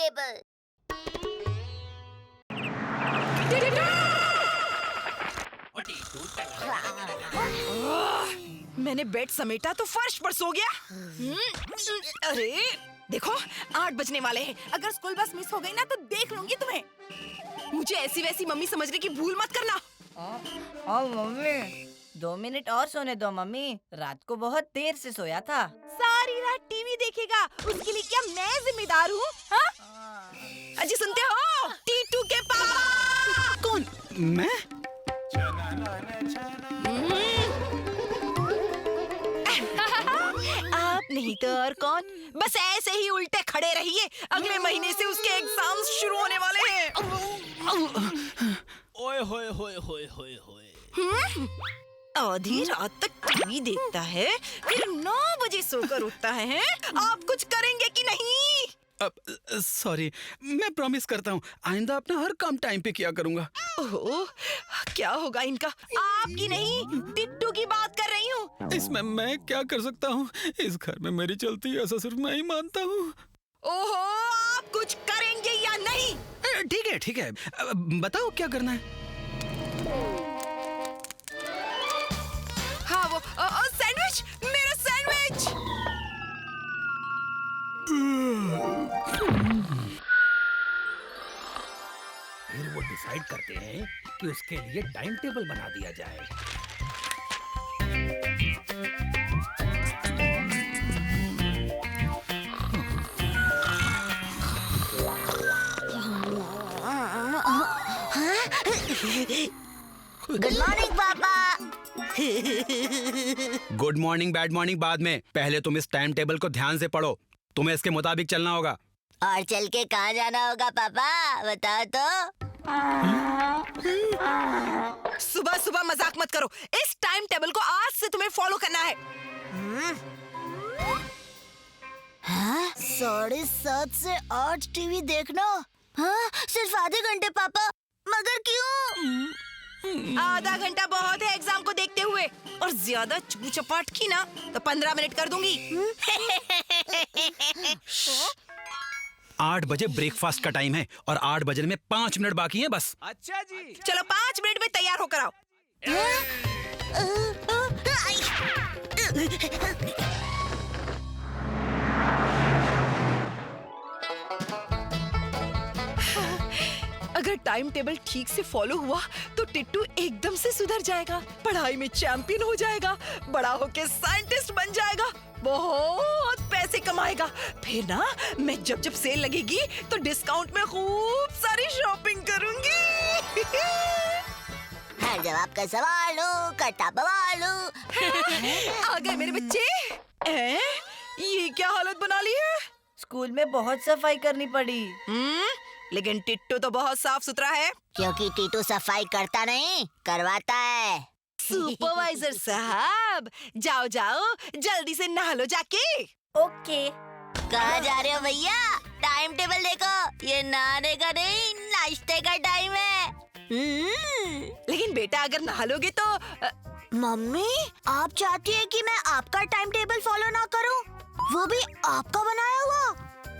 Table. मैंने bed समेटा तो फर्श पर सो गया। अरे देखो 8 बजने वाले हैं। अगर स्कूल बस मिस हो गई ना तो देख लूंगी तुम्हें। मुझे ऐसी वैसी मम्मी समझने की भूल मत करना। मम्मी 2 मिनट और सोने दो मम्मी, रात को बहुत देर से सोया था। सारी रात टीवी देखेगा, उसके लिए क्या मैं जिम्मेदार हूँ? अजी सुनते हो? टीटू के पापा। कौन? मैं? आप नहीं तो और कौन? बस ऐसे ही उल्टे खड़े रहिए, अगले महीने से उसके एग्जाम्स शुरू होने वाले हैं। ओए होए होए होए होए होए। आधी रात तक टीवी देखता है, फिर 9 बजे सोकर उठता है। आप कुछ करेंगे कि नहीं? सॉरी, मैं प्रॉमिस करता हूँ आइंदा अपना हर काम टाइम पे किया करूँगा। ओह, क्या होगा इनका? आपकी नहीं, टिट्टू की बात कर रही हूँ। इसमें मैं क्या कर सकता हूँ? इस घर में मेरी चलती है, ऐसा सिर्फ मैं ही मानता हूँ। ओहो, आप कुछ करेंगे या नहीं? ठीक है, बताओ क्या करना है? हाँ वो सैंडविच, मेरा सैंडविच। फिर वो डिसाइड करते हैं कि उसके लिए टाइम टेबल बना दिया जाए। गुड मॉर्निंग पापा। गुड मॉर्निंग बैड मॉर्निंग बाद में, पहले तुम इस टाइम टेबल को ध्यान से पढ़ो। तुम्हें इसके मुताबिक चलना होगा। और चल के कहाँ जाना होगा पापा, बताओ तो। सुबह सुबह मजाक मत करो। इस टाइम टेबल को आज से तुम्हें फॉलो करना है। 7:30 से 8 टीवी देखना। हाँ, सिर्फ आधे घंटे पापा, मगर क्यों? आधा घंटा बहुत है एग्जाम को देखते हुए, और ज्यादा चू चपाट की ना तो 15 मिनट कर दूंगी। 8 बजे ब्रेकफास्ट का टाइम है और 8 बजने में 5 मिनट बाकी हैं बस। अच्छा जी। चलो 5 मिनट में तैयार होकर आओ। अगर टाइम टेबल ठीक से फॉलो हुआ तो टिट्टू एकदम से सुधर जाएगा, पढ़ाई में चैंपियन हो जाएगा, बड़ा होके साइंटिस्ट बन जाएगा, बहुत पैसे कमाएगा। फिर ना मैं जब जब सेल लगेगी तो डिस्काउंट में खूब सारी शॉपिंग करूंगी। हर जवाब का सवाल हो, करता बवाल हो। आ गए मेरे बच्चे। ये क्या हालत बना ली है? स्कूल में बहुत सफाई करनी पड़ी। लेकिन टिट्टू तो बहुत साफ सुथरा है। क्योंकि टीटू सफाई करता नहीं, करवाता है। सुपरवाइजर साहब, जाओ जाओ जल्दी से नहा लो जाके। ओके। कहाँ जा रहे हो भैया? टाइम टेबल देखो, ये नहाने का नहीं नाश्ते का टाइम है। लेकिन बेटा अगर नहा लोगे तो मम्मी, आप चाहती है कि मैं आपका टाइम टेबल फॉलो ना करूं? वो भी आपका बनाया हुआ।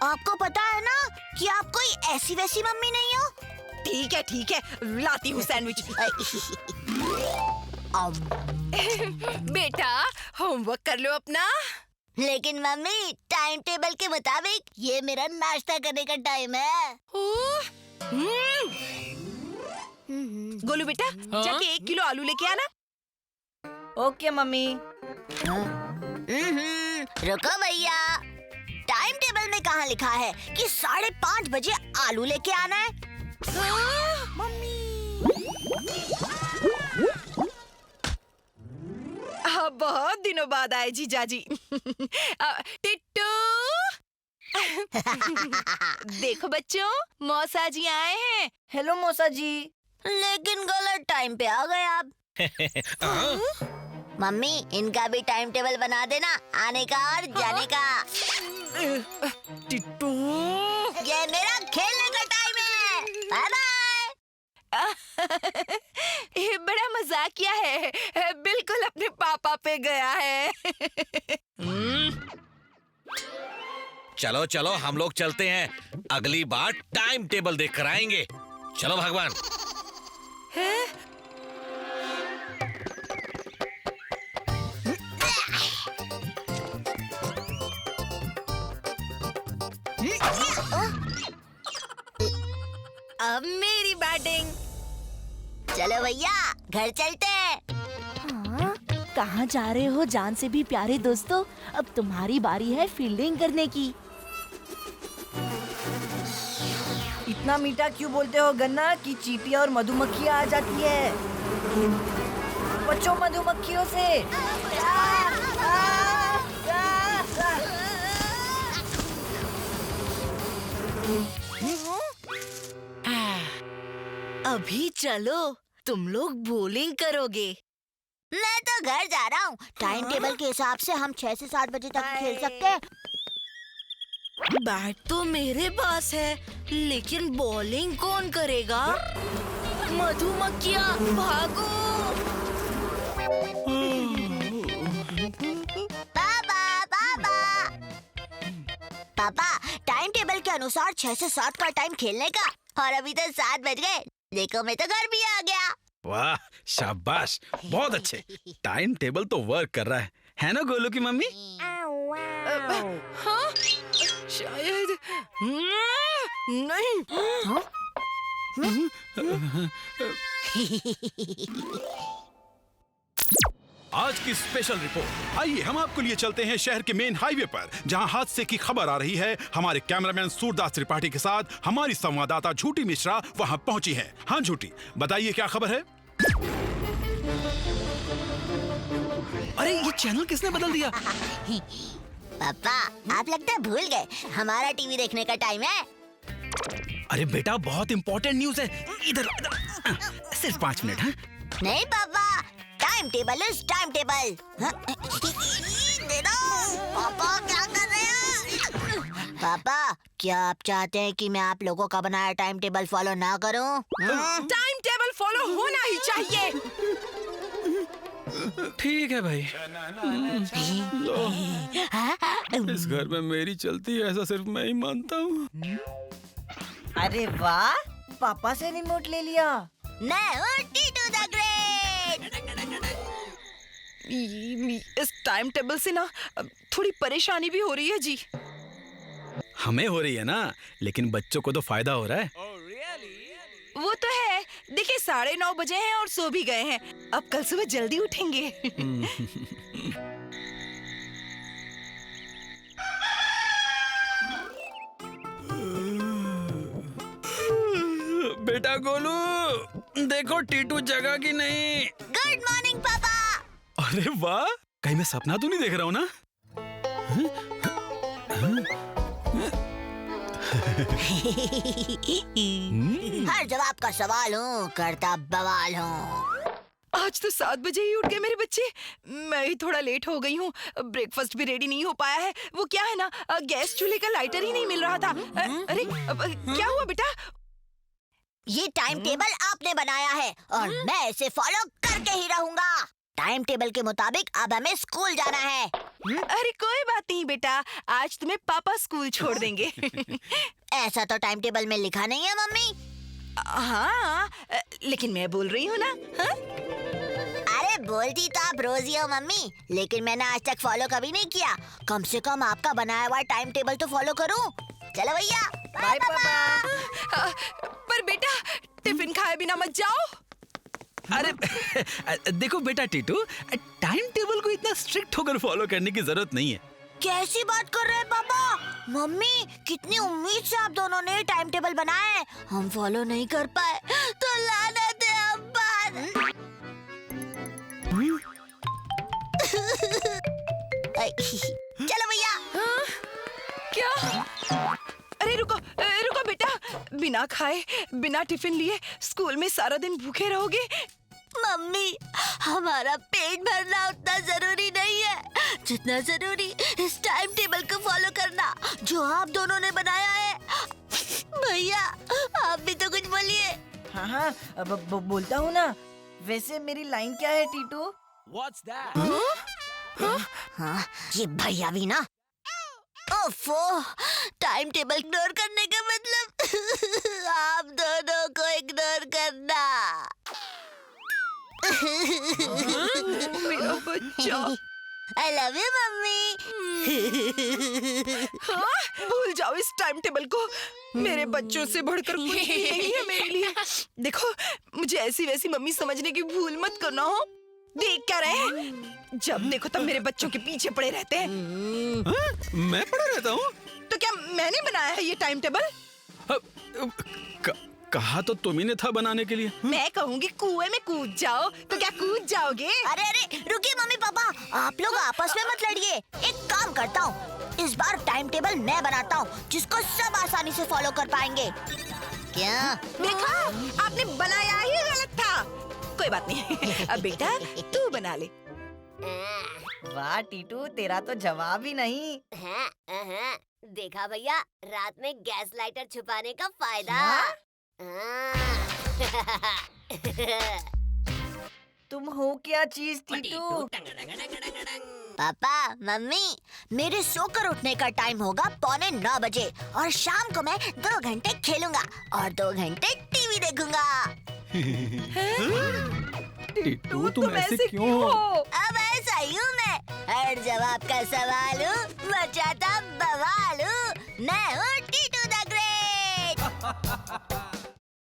आपको पता है ना कि आप कोई ऐसी वैसी मम्मी नहीं हो। ठीक है लाती हूँ सैंडविच। बेटा होमवर्क कर लो अपना। लेकिन मम्मी, टाइम टेबल के मुताबिक ये मेरा नाश्ता करने का टाइम है। गोलू बेटा, जाके 1 किलो आलू लेके आना। Okay mummy. रुको भैया, टाइम टेबल में कहाँ लिखा है कि 5:30 बजे आलू लेके आना है? मम्मी। बहुत दिनों बाद आए जीजाजी। टिट्टू। देखो बच्चों, मौसा जी आए हैं। हेलो मौसा जी। लेकिन गलत टाइम पे आ गए आप। मम्मी, इनका भी टाइम टेबल बना देना, आने का और जाने का। टिट्टू, ये मेरा खेलने का टाइम है। Bye bye. ये बड़ा मजाकिया है, बिल्कुल अपने पापा पे गया है। चलो चलो हम लोग चलते हैं, अगली बार टाइम टेबल देख कर आएंगे। चलो भगवान। अब मेरी बैटिंग। चलो भैया घर चलते हैं। हाँ, कहाँ जा रहे हो जान से भी प्यारे दोस्तों? अब तुम्हारी बारी है फील्डिंग करने की। इतना मीठा क्यों बोलते हो गन्ना कि चींटियां और मधुमक्खियां आ जाती है? बचो मधुमक्खियों से। अभी चलो, तुम लोग बॉलिंग करोगे। मैं तो घर जा रहा हूँ। टाइम टेबल के हिसाब से हम 6 से 7 बजे तक खेल सकते हैं। बैट तो मेरे पास है, लेकिन बॉलिंग कौन करेगा? मधुमक्खियाँ भागो! पापा पापा पापा, टाइम टेबल के अनुसार 6 से 7 का टाइम खेलने का, और अभी तो 7 बज गए। देखो मैं तो घर भी आ गया। वाह शाबाश, बहुत अच्छे। टाइम टेबल तो वर्क कर रहा है ना गोलू की मम्मी? हाँ? शायद नहीं। आज की स्पेशल रिपोर्ट। आइए हम आपको लिए चलते हैं शहर के मेन हाईवे पर, जहां हादसे की खबर आ रही है। हमारे कैमरामैन सूरदास त्रिपाठी के साथ हमारी संवाददाता झूठी मिश्रा वहां पहुंची है। हाँ झूठी, बताइए क्या खबर है? अरे ये चैनल किसने बदल दिया? पापा आप लगता है भूल गए, हमारा टीवी देखने का टाइम है। अरे बेटा बहुत इंपॉर्टेंट न्यूज है, इधर सिर्फ 5 मिनट। हाँ नहीं पापा, time table is time table. दे दो। पापा क्या कर रहे हैं? पापा क्या आप चाहते हैं कि मैं आप लोगों का बनाया टाइम टेबल फॉलो ना करूं? टाइम टेबल फॉलो होना ही चाहिए। ठीक है भाई। इस घर में मेरी चलती है, ऐसा सिर्फ मैं ही मानता हूँ। अरे वाह, पापा से रिमोट ले लिया। मैं हूँ टीटू द ग्रेट। इस टाइम टेबल से ना थोड़ी परेशानी भी हो रही है जी। हमें हो रही है ना, लेकिन बच्चों को तो फायदा हो रहा है। वो तो है। देखिए 9:30 बजे हैं और सो भी गए हैं। अब कल सुबह जल्दी उठेंगे। बेटा गोलू, देखो टीटू जगह की नहीं। गुड मॉर्निंग पापा। अरे वाह, कहीं मैं सपना तो नहीं देख रहा हूँ ना? हर जवाब का सवाल हूँ, करता बवाल हूँ। आज तो 7 बजे ही उठ गए मेरे बच्चे। मैं ही थोड़ा लेट हो गई हूँ। ब्रेकफास्ट भी रेडी नहीं हो पाया है। वो क्या है ना, गैस चूल्हे का लाइटर ही नहीं मिल रहा था। अरे क्या हुआ बेटा? ये टाइम टेबल आपने बनाया है और मैं इसे फॉलो करके ही रहूंगा। टाइम टेबल के मुताबिक अब हमें स्कूल जाना है। अरे कोई बात नहीं बेटा, आज तुम्हें पापा स्कूल छोड़ देंगे। ऐसा तो टाइम टेबल में लिखा नहीं है मम्मी। हाँ, लेकिन मैं बोल रही हूँ ना। हाँ? अरे बोलती तो आप रोज ही हो मम्मी, लेकिन मैंने आज तक फॉलो कभी नहीं किया। कम से कम आपका बनाया हुआ टाइम टेबल तो फॉलो करूं। चलो भैया, बाय पापा। पर बेटा टिफिन खाए बिना मत जाओ। अरे देखो बेटा टीटू, टाइम टेबल को इतना स्ट्रिक्ट होकर फॉलो करने की जरूरत नहीं है। कैसी बात कर रहे हैं पापा? मम्मी कितनी उम्मीद से आप दोनों ने टाइम टेबल बनाया है, हम फॉलो नहीं कर पाए तो लानत है हम पर। चलो भैया। क्या? अरे रुको रुको बेटा, बिना खाए बिना टिफिन लिए स्कूल में सारा दिन भूखे रहोगे? मम्मी हमारा पेट भरना उतना जरूरी नहीं है जितना जरूरी इस टाइम टेबल को फॉलो करना जो आप दोनों ने बनाया है। भैया आप भी तो कुछ बोलिए। हाँ हाँ, अब बोलता हूँ ना। वैसे मेरी लाइन क्या है टीटू? हाँ, ये भैया भी ना। ओ ओफो, टाइम टेबल इग्नोर करने का मतलब आप दोनों को इग्नोर करना। मेरा बच्चा। I love you mummy. हाँ, भूल जाओ इस टाइम टेबल को। मेरे बच्चों से बढ़कर कुछ भी नहीं है मेरे लिए। देखो, मुझे ऐसी वैसी मम्मी समझने की भूल मत करना हो। देख क्या रहे, जब देखो तब मेरे बच्चों के पीछे पड़े रहते हैं। मैं पड़ा रहता हूँ। तो क्या मैंने बनाया है ये टाइम टेबल? कहा तो तुम ही ने था बनाने के लिए। मैं कहूँगी कुएं में कूद जाओ, तो क्या कूद जाओगे? अरे अरे रुकिए मम्मी पापा, आप लोग आपस में मत लड़िए। एक काम करता हूँ, इस बार टाइम टेबल मैं बनाता हूँ जिसको सब आसानी से फॉलो कर पाएंगे। क्या? देखा, आपने बनाया ही गलत था। कोई बात नहीं, अब बेटा तू बना ले। वाह टीटू, तेरा तो जवाब ही नहीं। देखा भैया, रात में गैस लाइटर छुपाने का फायदा। तुम हो क्या चीज टीटू? पापा मम्मी, मेरे सोकर उठने का टाइम होगा 8:45 बजे और शाम को मैं 2 घंटे खेलूंगा और 2 घंटे टीवी देखूंगा। टिट्टू तुम ऐसे क्यों हो? अब ऐसा ही हूँ मैं, हर जवाब का सवाल हूँ, मचाता बवाल हूँ। मैं हूँ